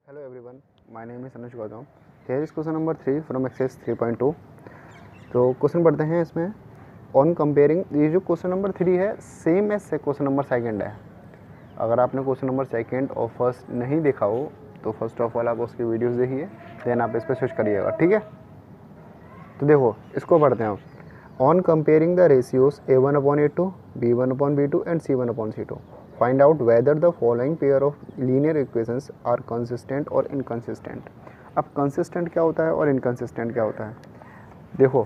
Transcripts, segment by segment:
Hello everyone, my name is Anuj Gautam. Here is question number 3 from exercise 3.2. तो question पढ़ते हैं इसमें on comparing. ये जो क्वेश्चन नंबर 3 है सेम एज से क्वेश्चन नंबर सेकंड है। अगर आपने क्वेश्चन नंबर सेकंड और फर्स्ट नहीं देखा हो तो फर्स्ट ऑफ ऑल आप उसकी वीडियोस देखिए, देन आप इस पर स्विच करिएगा, ठीक है। तो देखो इसको पढ़ते हैं on comparing the ratios A1/A2, B1/B2 and C1/C2 find out whether the following pair of linear equations are consistent और इनकंसिस्टेंट। अब कंसिस्टेंट क्या होता है और इनकंसिस्टेंट क्या होता है, देखो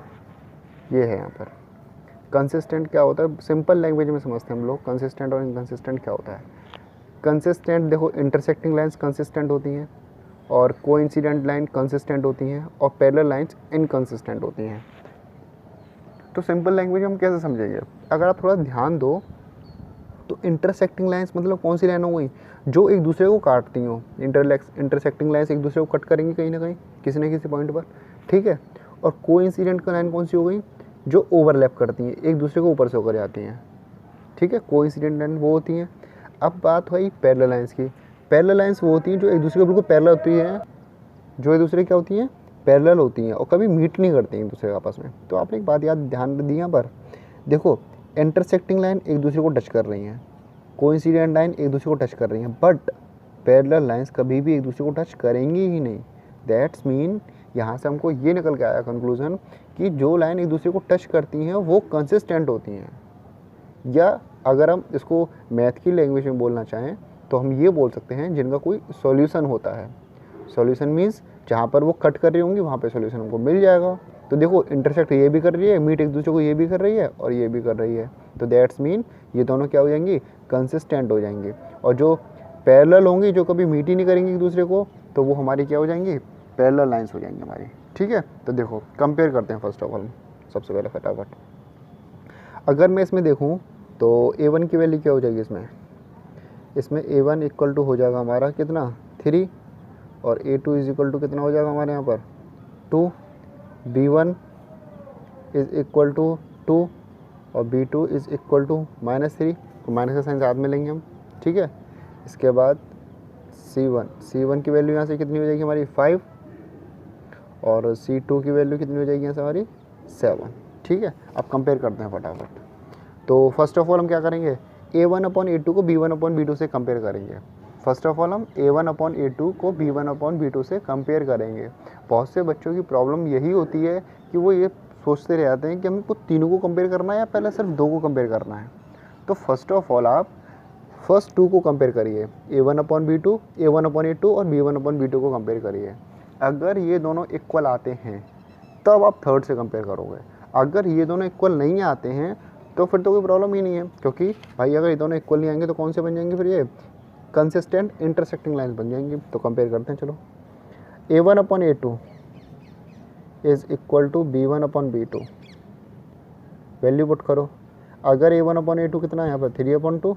ये है यहाँ पर। कंसिस्टेंट क्या होता है, सिंपल लैंग्वेज में समझते हैं हम लोग कंसिस्टेंट और इनकंसिस्टेंट क्या होता है। कंसिस्टेंट देखो इंटरसेक्टिंग लाइंस कंसिस्टेंट होती हैं और कोइंसिडेंट लाइन कंसिस्टेंट होती हैं और पैरेलल लाइंस इनकंसिस्टेंट होती हैं। तो सिंपल लैंग्वेज हम कैसे समझेंगे, अगर आप थोड़ा ध्यान दो तो इंटरसेक्टिंग लाइंस मतलब कौन सी लाइन हो गई जो एक दूसरे को काटती हो। इंटरसेक्टिंग लाइंस एक दूसरे को कट करेंगी कहीं ना कहीं किसी न किसी पॉइंट पर, ठीक है। और कोइंसिडेंट का लाइन कौन सी हो गई जो ओवरलैप करती हैं, एक दूसरे को ऊपर से होकर जाती हैं, ठीक है। कोइंसिडेंट लाइन वो होती हैं। अब बात हुई पैरेलल लाइंस की। पैरेलल लाइंस वो होती हैं जो एक दूसरे को बिल्कुल पैरेलल होती है, जो एक दूसरे क्या होती हैं, पैरेलल होती हैं और कभी मीट नहीं करती हैं एक दूसरे आपस में। तो आपने एक बात याद ध्यान दी यहाँ पर, देखो इंटरसेक्टिंग लाइन एक दूसरे को टच कर रही हैं, कोइंसिडेंट लाइन एक दूसरे को टच कर रही हैं, बट पैरेलल लाइंस कभी भी एक दूसरे को टच करेंगी ही नहीं। दैट्स मीन यहाँ से हमको ये निकल के आया कंक्लूजन कि जो लाइन एक दूसरे को टच करती हैं वो कंसिस्टेंट होती हैं। या अगर हम इसको मैथ की लैंग्वेज में बोलना चाहें तो हम ये बोल सकते हैं जिनका कोई सॉल्यूशन होता है। सॉल्यूशन मीन्स जहाँ पर वो कट कर रही होंगी वहाँ पे सॉल्यूशन हमको मिल जाएगा। तो देखो इंटरसेक्ट ये भी कर रही है, मीट एक दूसरे को ये भी कर रही है और ये भी कर रही है, तो दैट्स मीन ये दोनों क्या हो जाएंगी, कंसिस्टेंट हो जाएंगी। और जो पैरेलल होंगी जो कभी मीट ही नहीं करेंगी एक दूसरे को, तो वो हमारी क्या हो जाएंगी, पैरेलल लाइंस हो जाएंगी हमारी, ठीक है। तो देखो कंपेयर करते हैं फर्स्ट ऑफ ऑल, सबसे पहले फटाफट। अगर मैं इसमें देखूँ तो A1 की वैल्यू क्या हो जाएगी, इसमें A1 इक्वल टू हो जाएगा हमारा कितना 3 और A2 इज इक्वल टू कितना हो जाएगा हमारे यहाँ पर 2, B1 इज इक्वल टू 2 और B2 इज इक्वल टू -3, तो माइनस का साइन साथ में लेंगे हम, ठीक है। इसके बाद C1 की वैल्यू यहाँ से कितनी हो जाएगी हमारी 5 और C2 की वैल्यू कितनी हो जाएगी यहाँ से हमारी 7, ठीक है। अब कंपेयर करते हैं फटाफट। तो फर्स्ट ऑफ ऑल हम क्या करेंगे, A1/A2 को B1/B2 से कंपेयर करेंगे। फर्स्ट ऑफ ऑल हम A1/A2 को B1/B2 से कंपेयर करेंगे। बहुत से बच्चों की प्रॉब्लम यही होती है कि वो ये सोचते रह जाते हैं कि हमको तीनों को कंपेयर करना है या पहले सिर्फ दो को कंपेयर करना है। तो फर्स्ट ऑफ ऑल आप फर्स्ट 2 को कंपेयर करिए, A1/B2, A1/A2 और B1/B2 को कंपेयर करिए। अगर ये दोनों इक्वल आते हैं तब आप थर्ड से कंपेयर करोगे। अगर ये दोनों इक्वल नहीं आते हैं तो फिर तो कोई प्रॉब्लम ही नहीं है, क्योंकि भाई अगर ये दोनों इक्वल नहीं आएंगे तो कौन से बन जाएंगे फिर, ये कंसिस्टेंट इंटरसेक्टिंग लाइन्स बन जाएंगी। तो कंपेयर करते हैं, चलो। A1/A2 is equal to B1/B2, value put करो। अगर A1/A2 कितना है यहाँ पर 3/2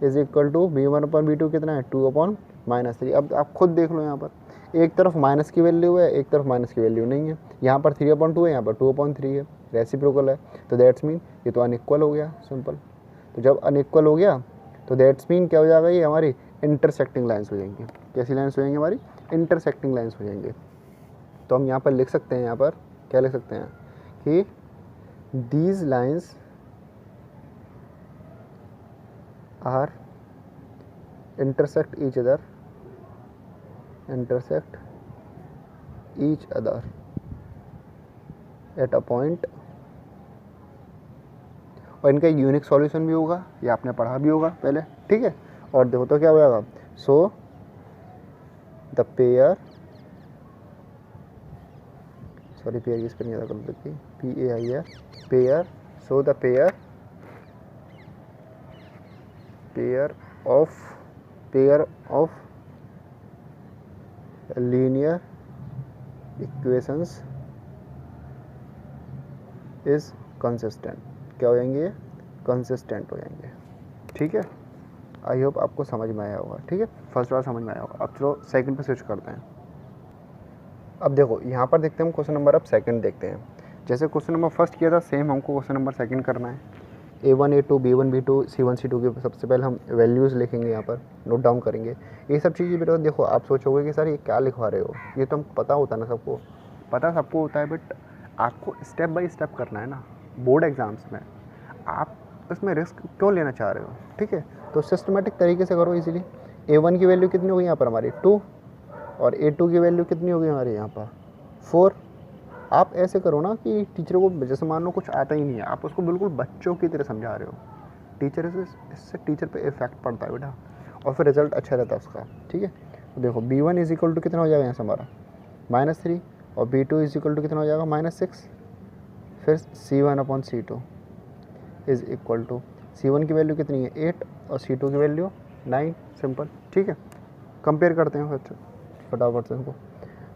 इज इक्वल टू B1/B2 कितना है 2/-3। अब आप खुद देख लो, यहाँ पर एक तरफ माइनस की वैल्यू है, एक तरफ माइनस की वैल्यू नहीं है। यहाँ पर 3/2 है, यहाँ पर 2/3 है, रेसिप्रोकल है। तो दैट्स मीन ये तो अनइक्वल हो गया, सिंपल। तो जब अनइक्वल हो गया तो दैट्स मीन क्या हो जाएगा, ये हमारी इंटरसेक्टिंग लाइन्स हो जाएंगी। कैसी लाइन्स हो जाएंगी हमारी, इंटरसेक्टिंग लाइन्स हो जाएंगी। तो हम यहाँ पर लिख सकते हैं, यहाँ पर क्या लिख सकते हैं कि these lines are intersect each other at a point, और इनका यूनिक सॉल्यूशन भी होगा, ये आपने पढ़ा भी होगा पहले, ठीक है। और देखो तो क्या हो जाएगा, सो द पेयर, सॉरी पेयर किस पर नहीं आता कर देखिए, PAIR pair, so the pair of linear equations is consistent। क्या हो जाएंगे, कंसिस्टेंट हो जाएंगे, ठीक है। आई होप आपको समझ में आया होगा, ठीक है। फर्स्ट बार समझ में आया होगा। अब चलो सेकंड पे स्विच करते हैं। अब देखो यहाँ पर देखते हैं हम क्वेश्चन नंबर, अब सेकंड देखते हैं। जैसे क्वेश्चन नंबर फर्स्ट किया था सेम हमको क्वेश्चन नंबर सेकंड करना है। A1 A2 B1 B2 C1 C2 की सबसे पहले हम वैल्यूज़ लिखेंगे, यहाँ पर नोट डाउन करेंगे। ये सब चीज़ें बेटा देखो, आप सोचोगे कि सर ये क्या लिखवा रहे हो, ये तो हम पता होता है ना, सबको पता सबको होता है, बट आपको स्टेप बाय स्टेप करना है ना। बोर्ड एग्ज़ाम्स में आप इसमें रिस्क क्यों लेना चाह रहे हो, ठीक है। तो सिस्टमेटिक तरीके से करो इजीली। A1 की वैल्यू कितनी होगी यहाँ पर हमारी 2, और A2 की वैल्यू कितनी होगी हमारी यहाँ पर 4। आप ऐसे करो ना कि टीचर को, जैसे मान लो कुछ आता ही नहीं है, आप उसको बिल्कुल बच्चों की तरह समझा रहे हो। टीचर इससे टीचर पे इफेक्ट पड़ता है बेटा, और फिर रिजल्ट अच्छा रहता है उसका, ठीक है। तो देखो B1 इज इक्वल टू कितना हो जाएगा यहाँ से हमारा -3, और B2 इज इक्वल टू कितना हो जाएगा -6। फिर C1/C2 is equal to, C1 की वैल्यू कितनी है 8 और C2 की वैल्यू 9, सिंपल, ठीक है। कंपेयर करते हैं फटाफट से इनको।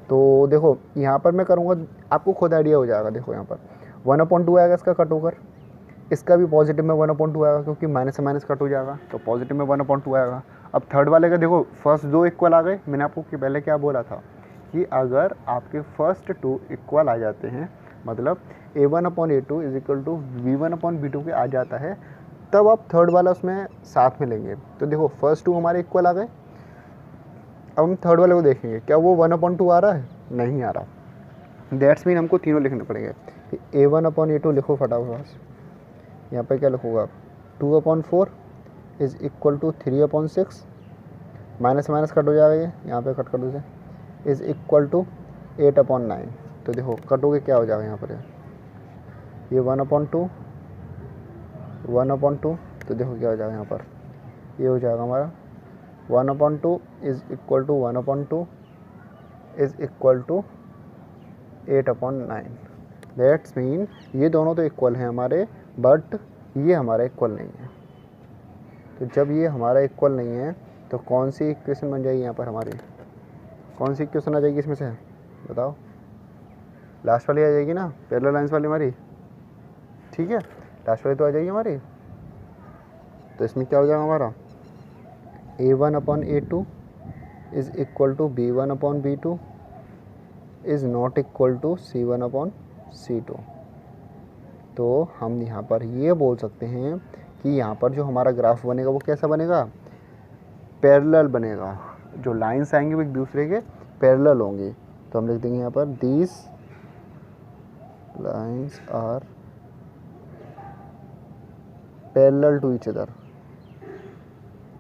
तो देखो यहाँ पर मैं करूँगा, आपको खुद आइडिया हो जाएगा। देखो यहाँ पर 1/2 आएगा इसका कट होकर, इसका भी पॉजिटिव में 1/2 आएगा, क्योंकि माइनस से माइनस कट हो जाएगा, तो पॉजिटिव में 1/2 आएगा। अब थर्ड वाले का देखो, फर्स्ट 2 इक्वल आ गए। मैंने आपको पहले क्या बोला था कि अगर आपके फर्स्ट 2 इक्वल आ जाते हैं, मतलब A1/A2 is equal to B1/B2 के आ जाता है, तब आप थर्ड वाला उसमें साथ में लेंगे। तो देखो फर्स्ट 2 हमारे इक्वल आ गए। अब हम थर्ड वाले को देखेंगे, क्या वो 1/2 आ रहा है, नहीं आ रहा। दैट्स मीन हमको तीनों लिखने पड़ेंगे। A1/A2 लिखो फटाफट। यहाँ पे क्या लिखूँगा आप 2/4 is equal to 3/6, minus minus cut हो जाएगा, ये यहाँ पे कट कर दो, इज इक्वल टू 8/9। तो देखो कटोगे क्या हो जाएगा यहाँ पर, ये 1/2 1/2, तो देखो क्या हो जाएगा यहाँ पर, ये हो जाएगा हमारा 1/2 is equal to 1/2 is equal to 8/9। That's mean ये दोनों तो इक्वल हैं हमारे, बट ये हमारा इक्वल नहीं है। तो जब ये हमारा इक्वल नहीं है, तो कौन सी इक्वेशन बन जाएगी यहाँ पर हमारी, कौन सी इक्वेशन आ जाएगी इसमें से, बताओ। लास्ट वाली आ जाएगी ना, पैरेलल लाइंस वाली हमारी, ठीक है, लास्ट वाली तो आ जाएगी हमारी। तो इसमें क्या हो जाएगा हमारा, A1/A2 is equal to B1/B2 is not equal to C1/C2। तो हम यहाँ पर ये बोल सकते हैं कि यहाँ पर जो हमारा ग्राफ बनेगा वो कैसा बनेगा, पैरेलल बनेगा। जो लाइंस आएंगे वो एक दूसरे के पैरेलल होंगी। तो हम लिख देंगे यहाँ पर these lines are parallel to each other,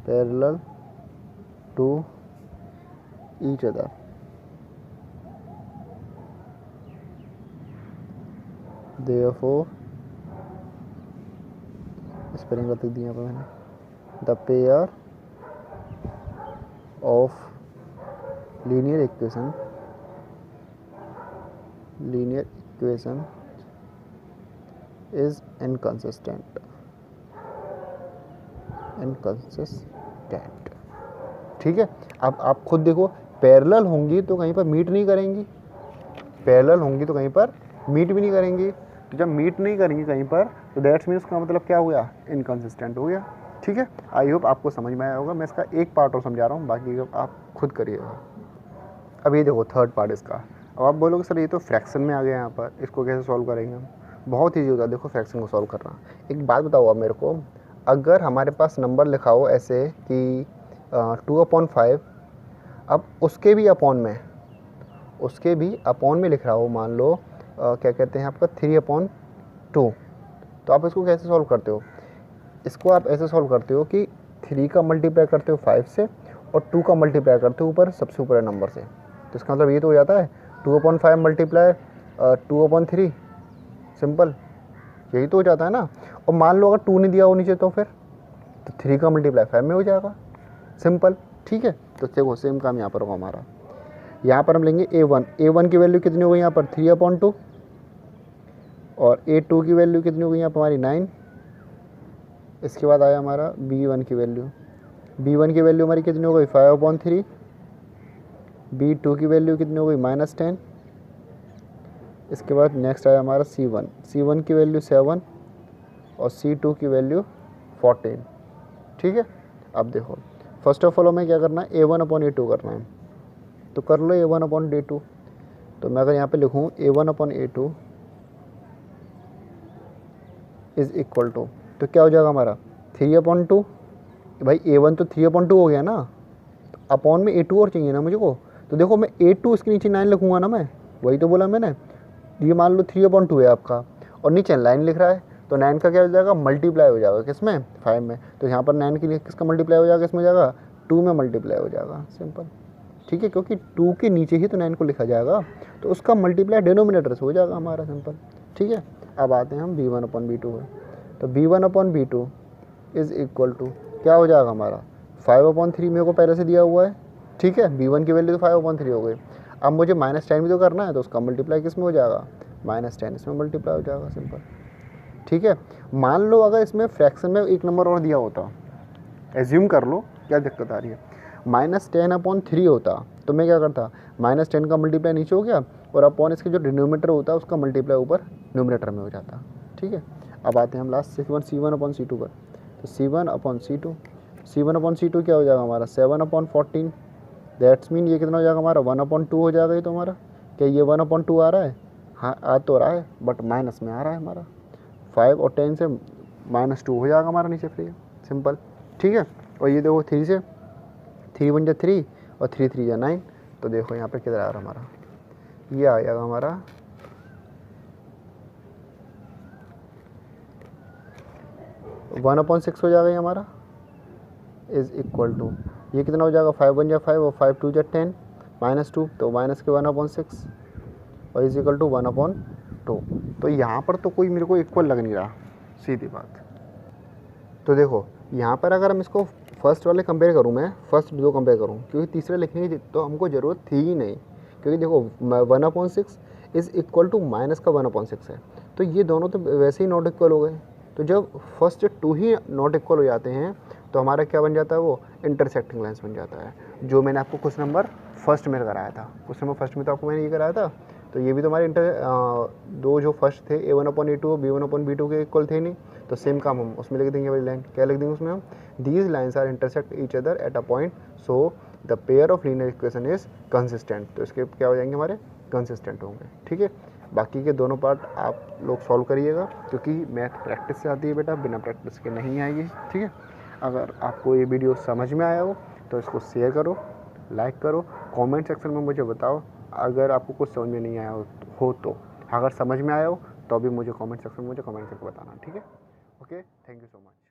parallel to each other. Therefore, spelling गलती दी यहाँ पर मैंने, the pair of linear equation is inconsistent, ठीक है। अब आप खुद देखो, पैरेलल होंगी तो कहीं पर मीट नहीं करेंगी, पैरेलल होंगी तो कहीं पर मीट भी नहीं करेंगी। तो जब मीट नहीं करेंगी कहीं पर, तो दैट्स मीन्स का मतलब क्या हो गया, इनकंसिस्टेंट हो गया, ठीक है। आई होप आपको समझ में आया होगा। मैं इसका एक पार्ट और समझा रहा हूँ, बाकी आप खुद करिएगा। अब ये देखो थर्ड पार्ट इसका। अब आप बोलोगे सर ये तो फ्रैक्शन में आ गया, यहाँ पर इसको कैसे सॉल्व करेंगे हम। बहुत ईजी होता है देखो फ्रैक्शन को सॉल्व करना। एक बात बताओ आप मेरे को, अगर हमारे पास नंबर लिखा हो ऐसे कि 2/5, अब उसके भी अपॉन में लिख रहा हो, मान लो क्या कहते हैं आपका 3/2, तो आप इसको कैसे सॉल्व करते हो, इसको आप ऐसे सॉल्व करते हो कि 3 का मल्टीप्लाई करते हो 5 से, और 2 का मल्टीप्लाई करते हो ऊपर सबसे ऊपर नंबर से। तो इसका मतलब ये तो हो जाता है 2/5 मल्टीप्लाई 2/3, सिंपल, यही तो हो जाता है ना। और मान लो अगर 2 नहीं दिया हो नीचे, तो फिर तो 3 का मल्टीप्लाई 5 में हो जाएगा, सिंपल, ठीक है। तो देखो सेम काम यहाँ पर होगा हमारा। यहाँ पर हम लेंगे A1 की वैल्यू कितनी हो गई यहाँ पर 3/2, और A2 की वैल्यू कितनी हो गई यहाँ पर हमारी 9। इसके बाद आया हमारा B1 की वैल्यू हमारी कितनी हो गई 5/3। B2 की वैल्यू कितनी हो गई -10। इसके बाद नेक्स्ट आया हमारा C1 की वैल्यू 7, और C2 की वैल्यू 14, ठीक है। अब देखो फर्स्ट ऑफ ऑल हमें क्या करना है, A1/A2 करना है, तो कर लो A1/A2। तो मैं अगर यहाँ पे लिखूँ A1/A2 इज़ इक्वल टू, तो क्या हो जाएगा हमारा 3/2। भाई A1 तो 3/2 हो गया ना, तो अपॉन में A2 और चाहिए ना मुझे को। तो देखो मैं A2 इसके नीचे 9 लिखूंगा ना, मैं वही तो बोला मैंने। ये मान लो 3/2 है आपका और नीचे 9 लिख रहा है, तो 9 का क्या हो जाएगा, मल्टीप्लाई हो जाएगा किस में, 5 में। तो यहाँ पर 9 के लिए किसका मल्टीप्लाई हो जाएगा, इसमें हो जाएगा 2 में मल्टीप्लाई हो जाएगा, सिंपल। ठीक है, क्योंकि 2 के नीचे ही तो 9 को लिखा जाएगा, तो उसका मल्टीप्लाई डिनोमिनेटर से हो जाएगा हमारा, सिंपल। ठीक है, अब आते हैं हम B1/B2 है। तो B1/B2 इज़ इक्वल टू क्या हो जाएगा हमारा 5/3 मेरे को पहले से दिया हुआ है। ठीक है, B1 की वैल्यू तो 5/3 हो गई। अब मुझे -10 भी तो करना है, तो उसका मल्टीप्लाई किस में हो जाएगा, -10 इसमें मल्टीप्लाई हो जाएगा, सिंपल। ठीक है, मान लो अगर इसमें फ्रैक्शन में एक नंबर और दिया होता, एज्यूम कर लो, क्या दिक्कत आ रही है, -10/3 होता, तो मैं क्या करता, -10 का मल्टीप्लाई नीचे हो गया और अपॉन इसके जो डिनोमिनेटर होता है उसका मल्टीप्लाई ऊपर न्यूमिनेटर में हो जाता। ठीक है, अब आते हैं हम लास्ट C1/C2 पर। तो C1/C2 क्या हो जाएगा हमारा 7/14। दैट्स मीन ये कितना हो जाएगा हमारा 1/2 हो जाएगा। ये तो हमारा क्या ये 1/2 आ रहा है, हाँ आ तो रहा है, बट माइनस में आ रहा है हमारा। 5 और 10 से -2 हो जाएगा हमारा नीचे फिर, सिंपल। ठीक है, और ये देखो 3 से 3 1 3 और 3 3 9। तो देखो यहाँ पे किधर आ रहा हमारा, ये आ जाएगा हमारा 1/6 हो जाएगा ये हमारा, इज़ इक्वल टू ये कितना हो जाएगा 5 1 5 और 5 2 10 -2, तो माइनस के 1/6 और इज इक्वल टू 1/2। तो यहाँ पर तो कोई मेरे को इक्वल लग नहीं रहा, सीधी बात। तो देखो यहाँ पर अगर हम इसको फर्स्ट वाले कंपेयर करूँ, मैं फर्स्ट दो कंपेयर करूँ, क्योंकि तीसरे लिखने की तो हमको ज़रूरत थी ही नहीं, क्योंकि देखो 1/6 इज़ इक्वल टू माइनस का 1/6 है, तो ये दोनों तो वैसे ही नॉट इक्वल हो गए। तो जब फर्स्ट 2 ही नॉट इक्वल हो जाते हैं तो हमारा क्या बन जाता है, वो इंटरसेक्टिंग लाइन्स बन जाता है, जो मैंने आपको क्वेश्चन नंबर फर्स्ट में कराया था। क्वेश्चन नंबर फर्स्ट में तो आपको मैंने ये कराया था, तो ये भी तो हमारे दो जो फर्स्ट थे A1/A2 B1/B2 के इक्वल थे नहीं, तो सेम काम हम उसमें लिख देंगे वाली लाइन। क्या लिख देंगे उसमें हम, these lines are intersect each other at a point, so the pair of linear equation is consistent. तो इसके क्या हो जाएंगे हमारे, कंसिस्टेंट होंगे। ठीक है, बाकी के दोनों पार्ट आप लोग सॉल्व करिएगा, क्योंकि मैथ प्रैक्टिस से आती है बेटा, बिना प्रैक्टिस के नहीं आएगी। ठीक है, अगर आपको ये वीडियो समझ में आया हो तो इसको शेयर करो, लाइक करो, कमेंट सेक्शन में मुझे बताओ अगर आपको कुछ समझ में नहीं आया हो तो। अगर समझ में आया हो तो अभी मुझे कमेंट सेक्शन में मुझे कमेंट करके बताना। ठीक है, okay, thank you so much.